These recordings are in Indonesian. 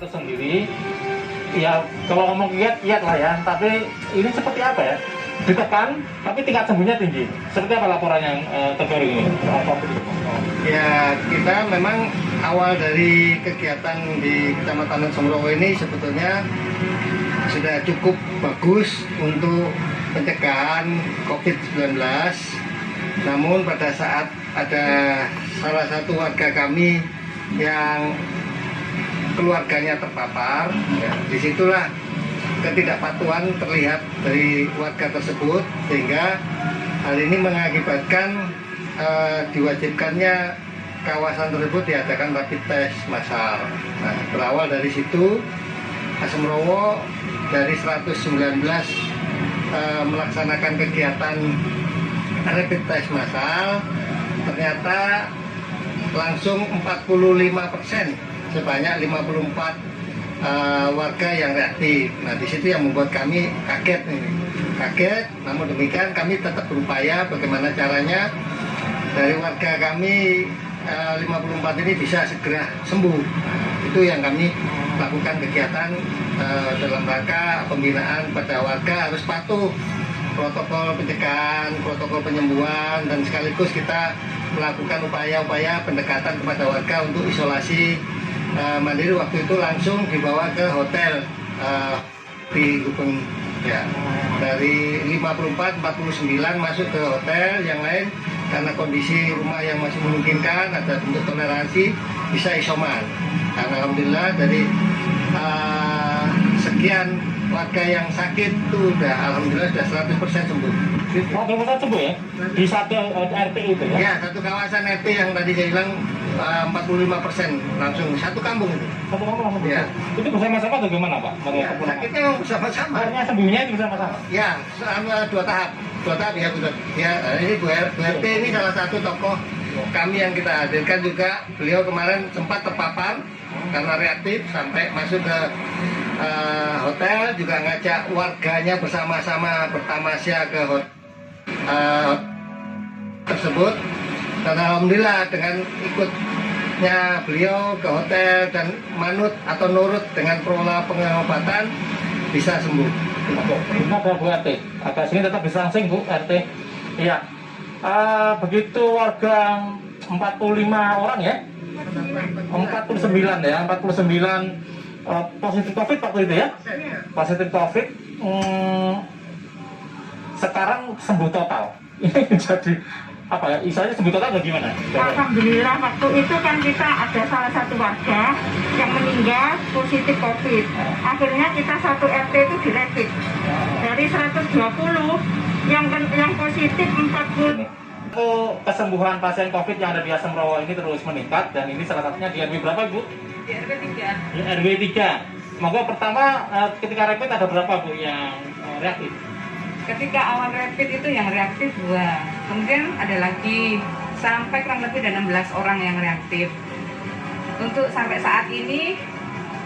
itu sendiri, ya kalau ngomong kiat lah ya, tapi ini seperti apa ya? Ditekan, tapi tingkat sembuhnya tinggi. Seperti apa laporan yang terbaru ini? Ya, kita memang awal dari kegiatan di Kecamatan Sumrowo ini sebetulnya sudah cukup bagus untuk pencegahan COVID-19. Namun pada saat ada salah satu warga kami yang keluarganya terpapar, ya, disitulah ketidakpatuhan terlihat dari warga tersebut, sehingga hal ini mengakibatkan diwajibkannya kawasan tersebut diadakan rapid test massal. Nah, berawal dari situ Sumrowo dari 119 melaksanakan kegiatan rapid test massal, ternyata langsung 45%, sebanyak 54 warga yang reaktif. Nah, di situ yang membuat kami kaget nih. Kaget, namun demikian kami tetap berupaya bagaimana caranya dari warga kami 54 ini bisa segera sembuh. Nah, itu yang kami lakukan kegiatan dalam rangka pembinaan pada warga harus patuh protokol pencegahan, protokol penyembuhan, dan sekaligus kita melakukan upaya-upaya pendekatan kepada warga untuk isolasi mandiri. Waktu itu langsung dibawa ke hotel di Gubeng, ya. Dari 54, 49 masuk ke hotel, yang lain karena kondisi rumah yang masih memungkinkan, ada bentuk toleransi, bisa isoman. Karena alhamdulillah dari sekian warga yang sakit itu alhamdulillah sudah 100% sembuh. 100% sembuh ya? Di satu RT itu ya? Ya, satu kawasan RT yang tadi saya bilang 45% langsung satu kampung itu. Satu kampung langsung ya. Itu bersama-sama atau gimana Pak? Ya, sakitnya memang bersama-sama. Artinya sembuhnya itu bersama-sama? Ya, selama dua tahap ya betul. Ya, ini Bu RT ini salah satu tokoh kami yang kita hadirkan juga. Beliau kemarin sempat terpapar karena reaktif sampai masuk ke hotel, juga ngajak warganya bersama-sama bertamasya ke hotel tersebut. Dan alhamdulillah dengan ikutnya beliau ke hotel dan manut atau nurut dengan pola pengobatan bisa sembuh. Ini ada Bu RT, agak sini tetap bisa langsing Bu RT. Iya. Begitu warga 45 orang ya? 49 ya, 49 positif COVID waktu itu ya? Positif COVID. Sekarang sembuh total. Ini jadi apa ya? Istilahnya sembuh total bagaimana? Alhamdulillah, waktu itu kan kita ada salah satu warga yang meninggal positif COVID. Akhirnya kita satu RT itu dirapid. Dari 120 yang positif 40. Kesembuhan pasien COVID yang ada di Sumrowo ini terus meningkat, dan ini salah satunya di RW berapa Bu? Di RW 3. Di RW 3. Semoga pertama ketika rapid ada berapa Bu yang reaktif? Ketika awal rapid itu yang reaktif 2. Kemudian ada lagi sampai kurang lebih ada 16 orang yang reaktif. Untuk sampai saat ini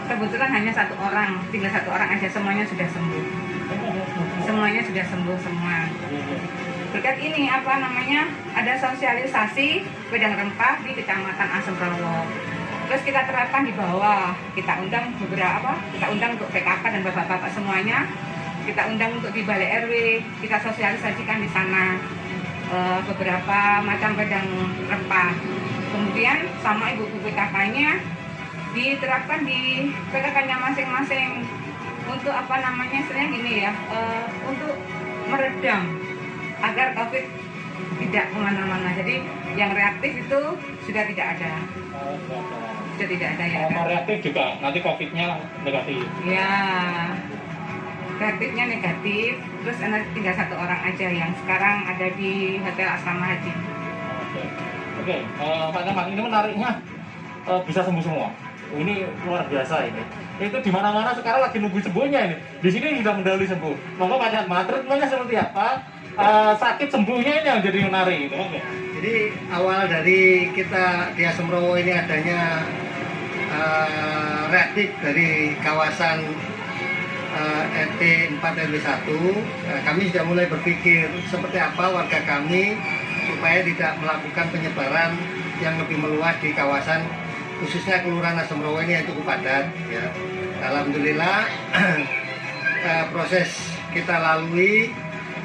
kebetulan hanya 1 orang, tinggal 1 orang aja, semuanya sudah sembuh. Semuanya sudah sembuh semua. Berkat ini ada sosialisasi wedang rempah di Kecamatan Sumrowo. Terus kita terapkan di bawah, kita undang untuk PKK dan bapak-bapak semuanya. Kita undang untuk di Balai RW, kita sosialisasikan di sana beberapa macam wedang rempah. Kemudian sama ibu-ibu PKK-nya diterapkan di PKK-nya masing-masing untuk istilahnya gini ya, untuk meredam agar COVID tidak kemana-mana. Jadi yang reaktif itu sudah tidak ada. Sudah tidak ada ya. Yang reaktif juga nanti COVID-nya negatif. Ya, reaktifnya negatif. Terus tinggal 1 orang aja yang sekarang ada di Hotel Asrama Haji. Oke. Pak Camat, ini menariknya bisa sembuh semua. Ini luar biasa ini. Itu di mana-mana sekarang lagi nunggu sembuhnya ini. Di sini sudah mendahului sembuh. Monggo Pak Camat, treatmentnya seperti apa? Sakit sembuhnya ini yang jadi menarik gitu. Okay. Jadi awal dari kita di Sumrowo ini adanya reaktif dari kawasan RT 4 RW 1, kami sudah mulai berpikir seperti apa warga kami supaya tidak melakukan penyebaran yang lebih meluas di kawasan khususnya Kelurahan Asemrowo ini yang cukup padat ya. Alhamdulillah proses kita lalui,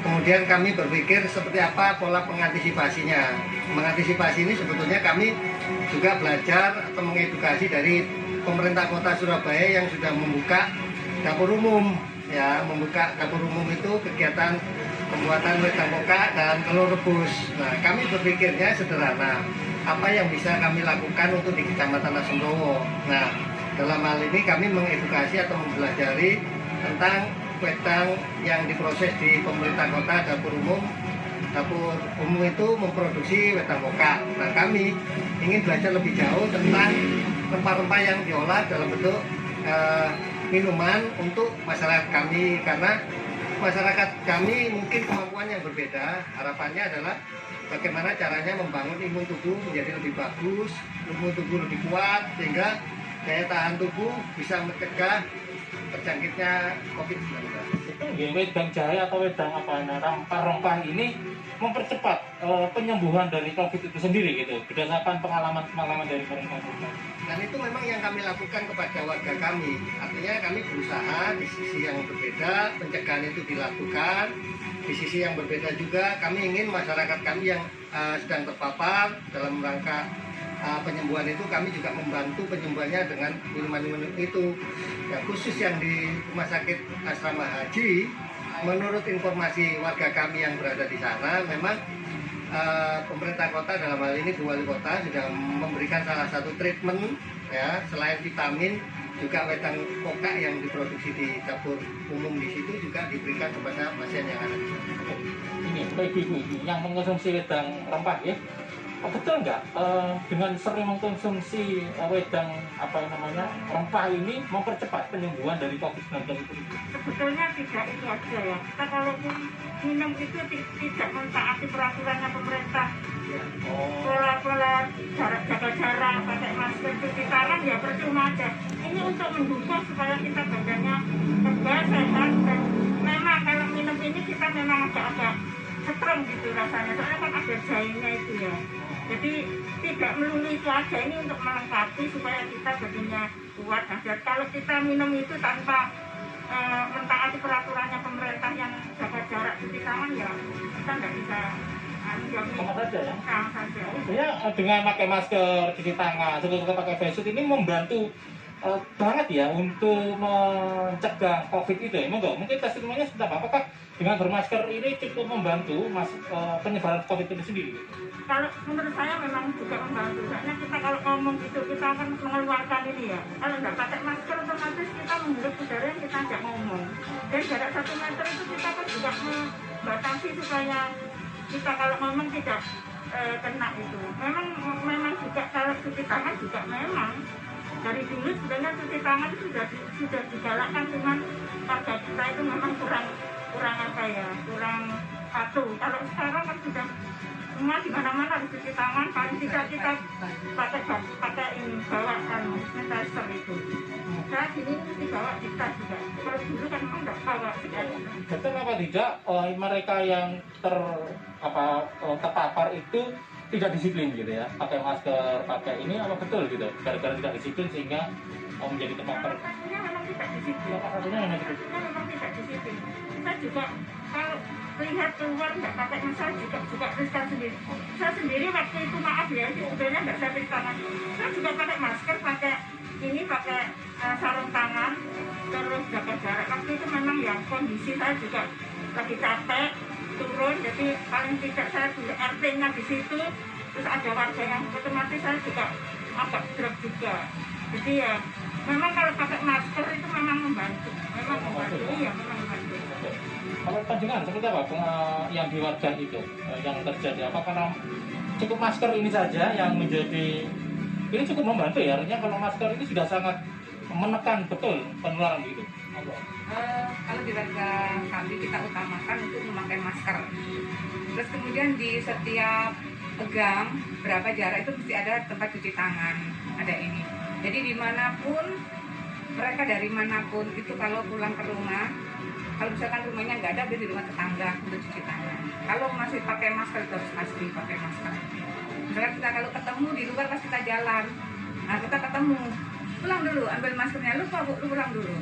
kemudian kami berpikir seperti apa pola pengantisipasinya. Mengantisipasi ini sebetulnya kami juga belajar atau mengedukasi dari pemerintah Kota Surabaya yang sudah membuka dapur umum ya. Membuka dapur umum itu kegiatan pembuatan wedang pokak dan telur rebus. Nah, kami berpikirnya sederhana, apa yang bisa kami lakukan untuk di Kecamatan Asemrowo. Nah, dalam hal ini kami mengedukasi atau mempelajari tentang wedang yang diproses di pemerintah kota. Dapur umum itu memproduksi wedang pokak. Nah, kami ingin belajar lebih jauh tentang rempah-rempah yang diolah dalam bentuk minuman untuk masyarakat kami, karena masyarakat kami mungkin kemampuan yang berbeda. Harapannya adalah bagaimana caranya membangun imun tubuh menjadi lebih bagus, imun tubuh lebih kuat, sehingga daya tahan tubuh bisa mencegah terjangkitnya COVID-19. Itu wedang jahe atau wedang rempah-rempah ini mempercepat penyembuhan dari COVID itu sendiri gitu, berdasarkan pengalaman dari mereka. Dan itu memang yang kami lakukan kepada warga kami. Artinya kami berusaha di sisi yang berbeda, pencegahan itu dilakukan. Di sisi yang berbeda juga kami ingin masyarakat kami yang sedang terpapar dalam rangka penyembuhan itu, kami juga membantu penyembuhannya dengan minuman-minuman itu. Ya, khusus yang di Rumah Sakit Asrama Haji, menurut informasi warga kami yang berada di sana, memang pemerintah kota dalam hal ini Bu Wali Kota sudah memberikan salah satu treatment ya, selain vitamin juga wedang pokak yang diproduksi di dapur umum di situ juga diberikan kepada pasien yang ada di sana. Ini ibu-ibu yang mengkonsumsi wedang rempah ya, betul nggak dengan sering mengkonsumsi wedang rempah ini mempercepat penyembuhan dari COVID-19 itu? Sebetulnya tidak itu aja ya. Kita kalaupun minum itu tidak mentaati peraturannya pemerintah. Pola jaga jarak, pakai masker, cuci tangan ya percuma aja. Ini untuk mendukung supaya kita badannya tegar, sehat, dan memang kalau minum ini kita memang agak-agak strong gitu rasanya. Soalnya kan ada jahenya itu ya. Jadi tidak melulu itu aja, ini untuk melengkapi supaya kita badannya kuat. Nah, kalau kita minum itu tanpa mentaati peraturannya pemerintah yang jaga jarak, cuci tangan ya kita nggak bisa Sama saja ya? sama saja. Ya, dengan pakai masker, cuci tangan, juga pakai face shield ini membantu banget ya untuk mencegah COVID itu ya. Mungkin testimoninya seperti apa? Apakah dengan bermasker ini cukup membantu penyebaran COVID itu sendiri? Kalau menurut saya memang juga membantu. Soalnya kita kalau ngomong gitu kita akan mengeluarkan ini ya. Kalau nggak pakai masker otomatis kita menghirup udara yang kita ajak ngomong. Dan jarak 1 meter itu kita kan juga membatasi supaya kita kalau ngomong tidak kena itu. Memang juga kalau cuci tangan juga memang dari dulu sebenarnya cuci tangan sudah digalakkan, cuman warga kita itu memang kurang patuh. Kalau sekarang kan sudah semua di mana-mana harus cuci tangan, paling tidak kita pakai ini bawa sanitizer itu. Saya sini mesti bawa di tas juga. Kalau dulu kan memang nggak bawa. Betul apa tidak mereka yang terpapar itu tidak disiplin gitu ya, pakai masker, pakai ini apa betul gitu, gara-gara tidak disiplin sehingga menjadi terpapar? Artinya memang tidak disiplin. Artinya memang tidak disiplin. Saya juga kalau lihat keluar nggak pakai masker juga riskan sendiri. Saya sendiri waktu itu maaf ya, sebenarnya nggak saya cuci tangan. Saya juga pakai masker, pakai sarung tangan, terus jaga jarak. Waktu itu memang ya kondisi saya juga lagi capek, turun, jadi paling tidak saya dulu RT-nya di situ, terus ada warga yang otomatis saya juga agak drop juga. Jadi ya memang kalau pakai masker itu memang membantu, iya memang membantu. Kalau panjenengan seperti apa yang di warga itu yang terjadi? Apa karena cukup masker ini saja yang menjadi ini cukup membantu ya? Artinya kalau masker ini sudah sangat menekan betul penularan gitu. Kalau di warga kami kita utamakan untuk memakai masker. Terus kemudian di setiap gang berapa jarak itu mesti ada tempat cuci tangan, ada ini. Jadi dimanapun mereka dari manapun itu kalau pulang ke rumah, kalau misalkan rumahnya nggak ada, dia di rumah tetangga untuk cuci tangan. Kalau masih pakai masker terus pasti pakai masker. Misalkan kita kalau ketemu di luar pas kita jalan, nah kita pakai ketemu. Pulang dulu, ambil maskernya. Lupa Bu, lu pulang dulu.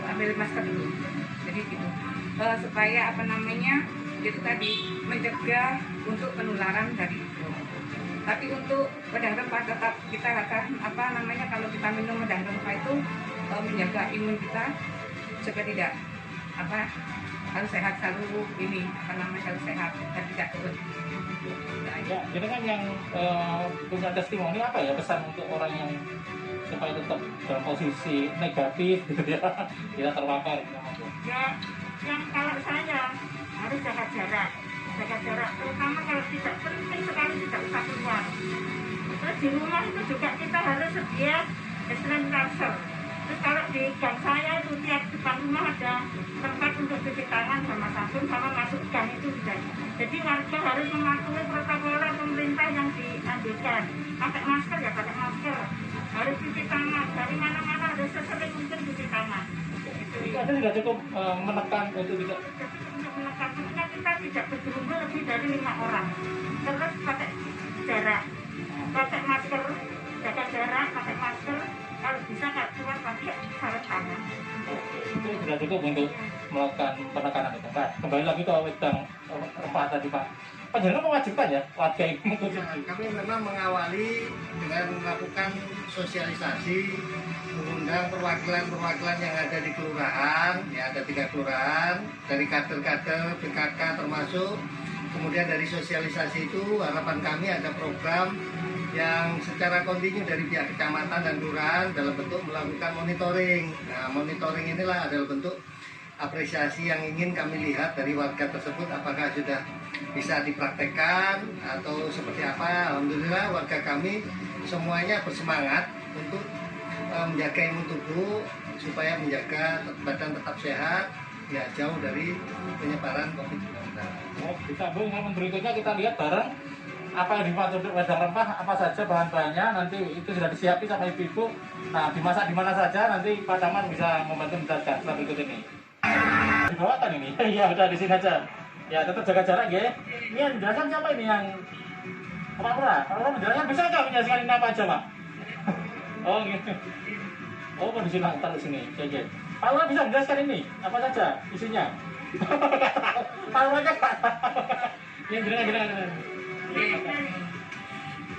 Ambil masker dulu. Jadi gitu. Supaya apa namanya? Itu tadi mencegah untuk penularan dari itu. Tapi untuk wedang rempah tetap kita akan apa namanya, kalau kita minum wedang rempah itu menjaga imun kita supaya tidak apa, harus sehat selalu, ini apa namanya, harus sehat dan tidak turun. Ya, jadi kan yang punya testimoni apa ya, pesan untuk orang yang supaya tetap dalam posisi negatif gitu ya, tidak terpapar. Ya, yang kalau saya harus jaga jarak, terutama kalau tidak penting sekali tidak usah keluar. Terus di rumah itu juga kita harus sedia hand sanitizer. Terus kalau di gang saya itu tiap depan rumah ada tempat untuk cuci tangan sama sabun, sama masuk gang itu juga. Jadi warga harus mematuhi protokol pemerintah yang diambilkan. Pakai masker ya pakai masker, harus cuci tangan, dari mana-mana harus sesering mungkin cuci tangan. Itu aja tidak cukup menekan untuk tidak. Untuk menekannya kita tidak berkerumun lebih dari 5 orang. Terus pakai jarak, pakai masker, jaga jarak, pakai masker. Kalau bisa nggak keluar pakai sarung tangan. Itu sudah cukup untuk melakukan penekanan itu, Pak. Kembali lagi ke wedang rempah tadi, Pak. Pak Jenderal mewajibkan ya warga ini mengkonsumsi. Kami memang mengawali dengan melakukan sosialisasi, mengundang perwakilan-perwakilan yang ada di kelurahan, ya ada 3 kelurahan, dari kader-kader BKK termasuk. Kemudian dari sosialisasi itu harapan kami ada program yang secara kontinu dari pihak kecamatan dan kelurahan dalam bentuk melakukan monitoring. Nah, monitoring inilah adalah bentuk apresiasi yang ingin kami lihat dari warga tersebut, apakah sudah bisa dipraktekkan atau seperti apa. Alhamdulillah warga kami semuanya bersemangat untuk menjaga imun tubuh supaya menjaga badan tetap sehat, ya jauh dari penyebaran COVID-19. Oh, disambung momen berikutnya kita lihat bareng apa yang dimaksud untuk wedang rempah, apa saja bahan-bahannya, nanti itu sudah disiapin sama ibu-ibu. Nah, dimasak di mana saja, nanti Pak Camat bisa membantu menjelaskan setelah berikut ini. Dibawakan ini? Iya, udah di sini aja. Ya, tetap jaga jarak ya. Ini yang menjelaskan siapa ini yang Pak Lurah? Pak Lurah menjelaskan, bisa nggak menjelaskan ini apa aja, Pak? Oh gitu. Oh, di sini, taruh sini. Oke. Pak Lurah bisa menjelaskan ini apa saja isinya? Pak Lurahnya Pak. Ini gini.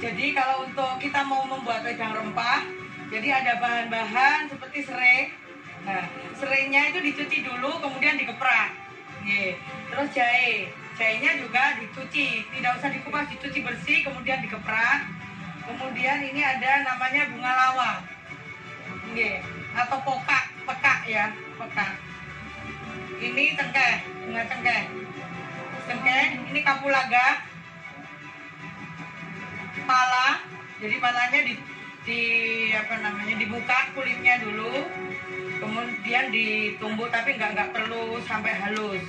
Jadi kalau untuk kita mau membuat wedang rempah, jadi ada bahan-bahan seperti serai. Nah, serainya itu dicuci dulu, kemudian dikeprak. Terus jahenya juga dicuci, tidak usah dikupas, dicuci bersih, kemudian dikeprak. Kemudian ini ada namanya bunga lawang, atau pekak ya, pekak. Ini cengkeh, bunga cengkeh. Ini kapulaga. Pala, jadi palanya dibuka kulitnya dulu, kemudian ditumbuk tapi nggak perlu sampai halus.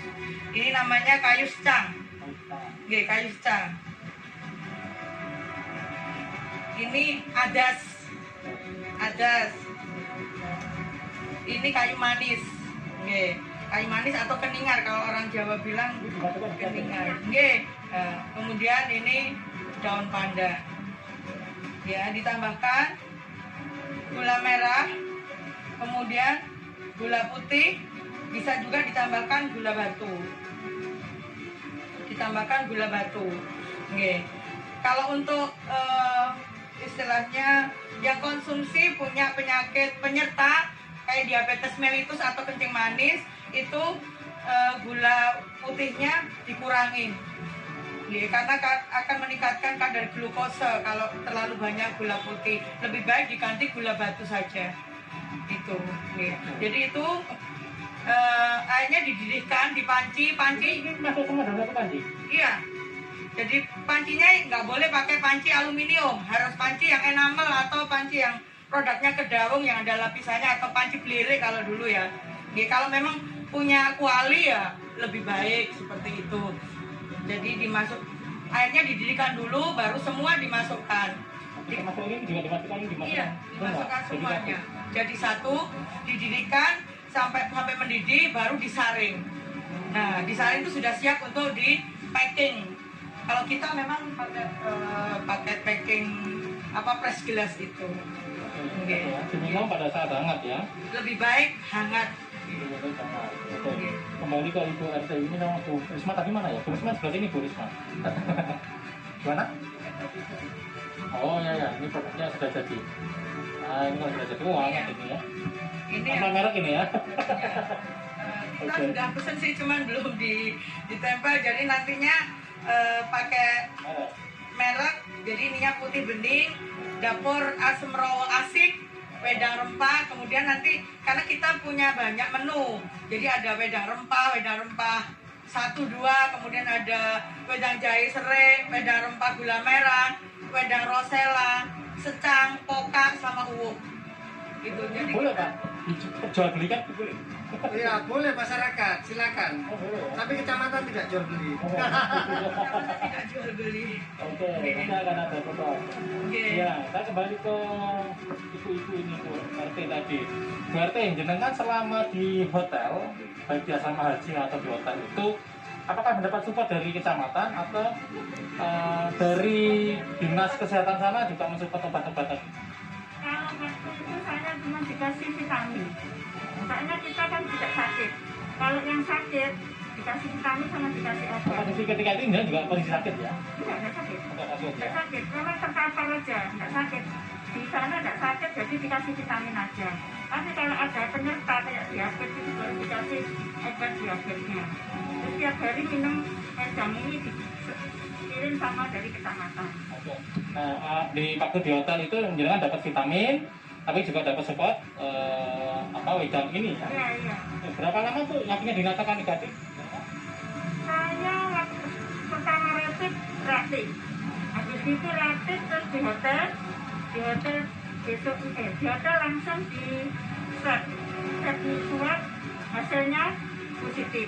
Ini namanya kayu secang, kayu secang. Ini adas, ini kayu manis, kayu manis atau keningar kalau orang Jawa bilang keningar. Kemudian ini daun pandan, ya, ditambahkan gula merah, kemudian gula putih, bisa juga ditambahkan gula batu. Kalau untuk istilahnya yang konsumsi punya penyakit penyerta kayak diabetes mellitus atau kencing manis, itu gula putihnya dikurangin. Karena akan meningkatkan kadar glukose kalau terlalu banyak gula putih. Lebih baik diganti gula batu saja. Itu. Jadi itu airnya dididihkan di panci. Ini masuk semua dalam satu panci? Iya. Jadi pancinya nggak boleh pakai panci aluminium, harus panci yang enamel atau panci yang produknya kedawung yang ada lapisannya, atau panci belirik kalau dulu ya. Kalau memang punya kuali ya lebih baik seperti itu. Jadi airnya dididihkan dulu, baru semua dimasukkan. Termasuk ini juga dimasukkan, Iya, dimasukkan semuanya. Jadi satu, dididihkan sampai mendidih, baru disaring. Nah, disaring itu sudah siap untuk di packing. Kalau kita memang pakai packing press gelas itu. Oke. Diminum pada saat hangat ya. Lebih baik hangat. Oke. Kembali ke Ibu RT ini nama Bu Risma tadi mana ya? Bu Risma sebelah sini Bu Risma. Gimana? Oh ya, ini produknya sudah jadi. Nah, ini kalau sudah jadi hangat ini ya. Ini Apa merek ini ya? kita sudah pesen sih, cuman belum ditempel. Jadi nantinya pakai merek. Jadi ininya putih bening, dapur asem rawo asik, wedang rempah. Kemudian nanti karena kita punya banyak menu, jadi ada wedang rempah 1, 2, kemudian ada wedang jahe serai, wedang rempah gula merah, wedang rosella, secang, pokak, sama uwuk. Gitu. Jadi Boleh Pak? Jual belikan boleh? Iya, boleh masyarakat, silakan. Oh, boleh ya? Tapi kecamatan tidak jual beli. kita tidak jual beli. Oke, nanti akan ada foto. Oke. Ya, saya kembali ke ibu-ibu ini Bu RT tadi. Bu RT, jenengan selama di hotel, baik di asrama haji atau di hotel itu, apakah mendapat support dari kecamatan atau dari dinas kesehatan sana juga mensupport obat-obatan? Kalau waktu itu saya cuma dikasih vitamin. Soalnya kita kan tidak sakit. Kalau yang sakit dikasih vitamin sama dikasih obat. Kondisi ketika itu dia juga kondisi sakit ya? Tidak sakit. Tidak sakit Tidak ya? sakit. Memang terpapar aja, tidak sakit. Di sana tidak sakit, jadi dikasih vitamin aja. Tapi kalau ada penyerta kayak diabetes itu baru dikasih obat diabetesnya. Terus tiap hari minum wedang ini dikirim sama dari kecamatan. Oke. Nah, di waktu di hotel itu jenengan dapat vitamin, tapi juga dapat support wedang ini ya? Iya, iya. Berapa lama tuh yakinnya dinyatakan negatif? Saya waktu pertama rapid reaktif. Habis itu reaktif terus di hotel besok di hotel langsung di swab hasilnya positif.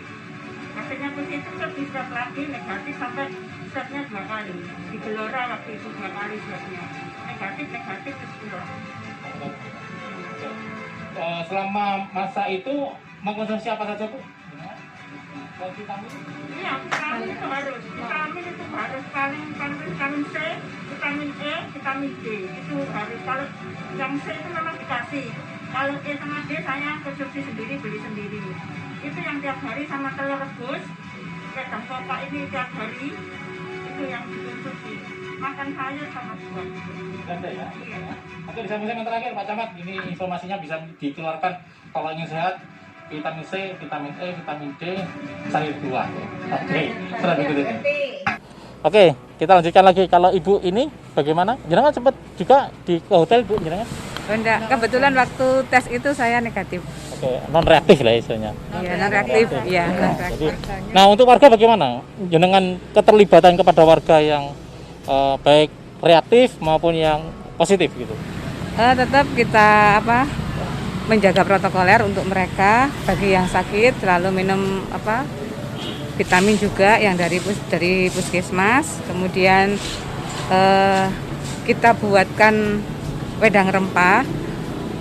Hasilnya positif terus di swab lagi negatif sampai swabnya 2 kali. Di Gelora waktu itu 2 kali swabnya. Negatif terus pulang. Selama masa itu mengkonsumsi apa saja Bu? Vitamin? Iya, vitamin itu harus. Vitamin itu harus vitamin C, vitamin E, vitamin D itu harus. Kalau yang C itu memang dikasih. Kalau E sama D saya konsumsi sendiri, beli sendiri. Itu yang tiap hari sama telur rebus, wedang kopak ini tiap hari itu yang dikonsumsi. Makan sayur sama buah. Ganda ya? Iya. Oke, di samping terakhir Pak Camat, ini informasinya bisa dikeluarkan kalau ingin sehat. Vitamin C, vitamin E, vitamin D, sayur buah. Oke, serah begitu. Oke, kita lanjutkan lagi. Kalau ibu ini bagaimana? Jenengan sempat juga di hotel Bu, jenengan? Enggak, kebetulan waktu tes itu saya negatif. Oke, non reaktif lah istilahnya. Iya, non reaktif. Iya, non reaktif. Jadi, nah untuk warga bagaimana? Jenengan keterlibatan kepada warga yang baik reaktif maupun yang positif gitu. Tetap kita menjaga protokoler untuk mereka. Bagi yang sakit selalu minum vitamin juga yang dari puskesmas. Kemudian kita buatkan wedang rempah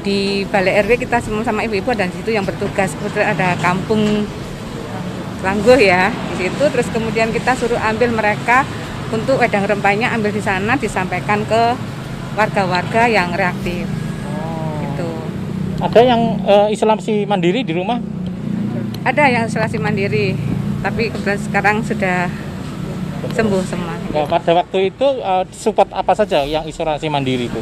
di Balai RW, kita semua sama ibu-ibu dan situ yang bertugas. Kemudian ada kampung Langguh ya di situ. Terus kemudian kita suruh ambil mereka untuk wedang rempahnya, ambil di sana disampaikan ke warga-warga yang reaktif. Gitu. Ada yang isolasi mandiri di rumah? Ada yang isolasi mandiri, tapi kebetulan sekarang sudah sembuh semua. Nah, pada waktu itu support apa saja yang isolasi mandiri itu?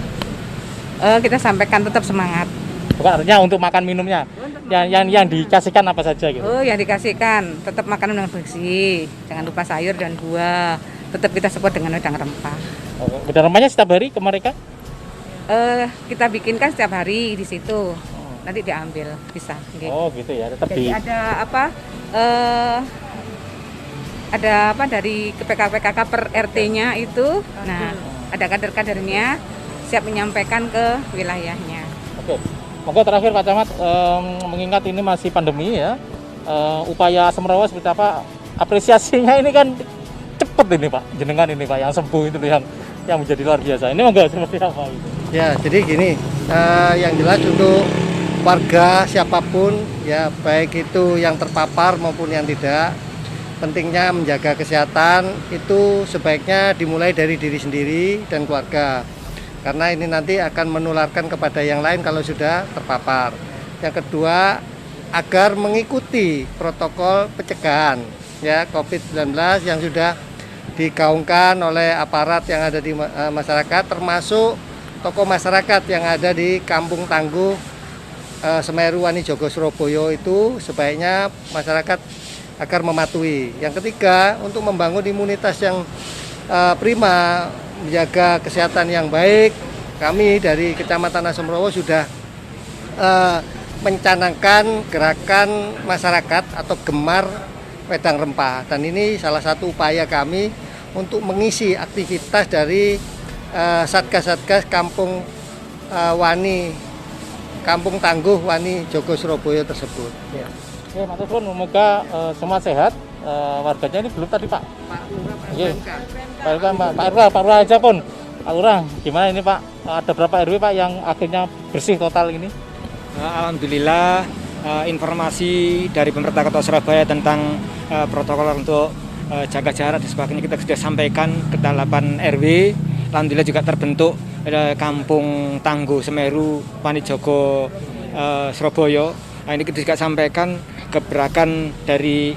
Kita sampaikan tetap semangat. Bukan, artinya untuk makan minumnya. Yang dikasihkan apa saja gitu? Oh, yang dikasihkan tetap makanan yang bersih, jangan lupa sayur dan buah. Tetap kita support dengan wedang rempah. Wedang rempahnya setiap hari ke mereka? Kita bikinkan setiap hari di situ. Nanti diambil bisa. Gitu. Oh gitu ya, tetap Jadi di. Ada dari PKK per RT-nya itu. Nah, ada kader-kadernya siap menyampaikan ke wilayahnya. Oke. Monggo terakhir Pak Camat, mengingat ini masih pandemi ya, upaya Semrawa seperti apa? Apresiasinya ini kan cepet ini Pak, jenengan ini Pak yang sembuh itu yang menjadi luar biasa. Ini monggo seperti apa gitu? Ya, jadi gini, yang jelas untuk warga siapapun ya, baik itu yang terpapar maupun yang tidak, pentingnya menjaga kesehatan itu sebaiknya dimulai dari diri sendiri dan keluarga. karena ini nanti akan menularkan kepada yang lain kalau sudah terpapar. Yang kedua, agar mengikuti protokol pencegahan ya COVID-19 yang sudah digaungkan oleh aparat yang ada di masyarakat, termasuk tokoh masyarakat yang ada di Kampung Tangguh Semeru Wanijogo Surabaya. Itu sebaiknya masyarakat agar mematuhi. Yang ketiga, untuk membangun imunitas yang prima, menjaga kesehatan yang baik, kami dari Kecamatan Asemrowo sudah mencanangkan gerakan masyarakat atau gemar wedang rempah, dan ini salah satu upaya kami untuk mengisi aktivitas dari Satgas-Satgas Kampung Kampung Tangguh Wanijogo Surabaya tersebut. Ya. Oke, matur suwun, semoga semua sehat. Warganya ini belum tadi Pak. Iya. Pak Lurah aja pun. Pak Lurah, gimana ini Pak? Ada berapa RW Pak yang akhirnya bersih total ini? Alhamdulillah, informasi dari pemerintah Kota Surabaya tentang protokol untuk jaga jarak dan sebagainya kita sudah sampaikan ke 8 RW. Alhamdulillah juga terbentuk Kampung Tangguh Semeru Wanijogo Surabaya. Nah, ini kita juga sampaikan gebrakan dari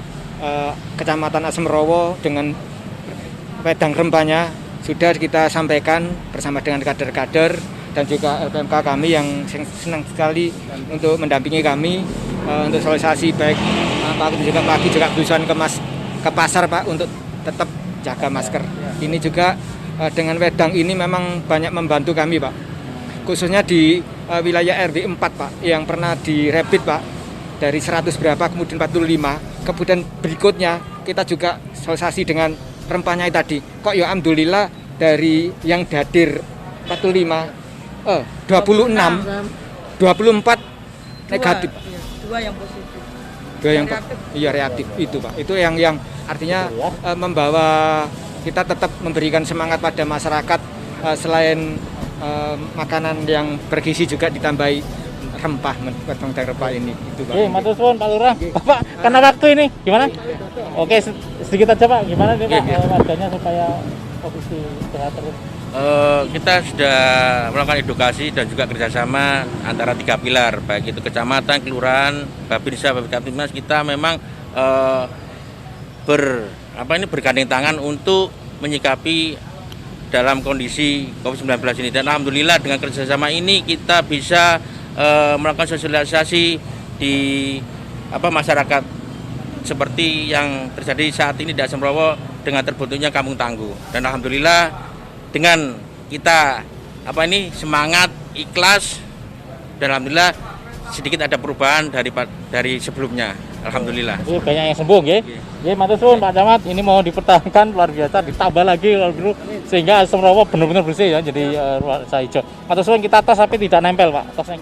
Kecamatan Asemrowo dengan wedang rempahnya sudah kita sampaikan bersama dengan kader-kader dan juga LPMK kami yang senang sekali untuk mendampingi kami untuk sosialisasi, baik Pak juga pagi juga berusaha ke pasar Pak untuk tetap jaga masker. Ini juga dengan wedang ini memang banyak membantu kami Pak, khususnya di wilayah RW 4 Pak yang pernah direpit Pak dari 100 berapa kemudian 45, kemudian berikutnya kita juga sosialisasi dengan rempahnya tadi. Kok ya alhamdulillah dari yang dadir 45 26, 24 negatif. Dua yang positif. Dua yang reaktif itu Pak. Itu yang artinya membawa kita tetap memberikan semangat pada masyarakat, selain makanan yang bergizi juga ditambahi rempah, wedang rempah ini. Itu Pak. Oke, matur suwun Pak Lurah. Bapak, karena waktu ini gimana? Oke, sedikit aja Pak, gimana nih Pak warganya supaya posisi sehat terus? Kita sudah melakukan edukasi dan juga kerjasama antara 3 pilar, baik itu kecamatan, kelurahan, Babinsa, Babinkamtibnas. Kita memang bergandeng tangan untuk menyikapi dalam kondisi COVID-19 ini. Dan alhamdulillah dengan kerjasama ini kita bisa melakukan sosialisasi di masyarakat seperti yang terjadi saat ini di Asemrowo dengan terbentuknya Kampung Tangguh. Dan alhamdulillah dengan kita semangat, ikhlas, dan alhamdulillah sedikit ada perubahan dari sebelumnya. Alhamdulillah. Banyak yang sembuh ya. Ya, matur suwun Pak Camat, ini mau dipertahankan luar biasa, ditambah lagi sehingga Asemrowo benar-benar bersih ya, jadi luar biasa hijau. Matur suwun, kita tos tapi tidak nempel Pak. Tosnya.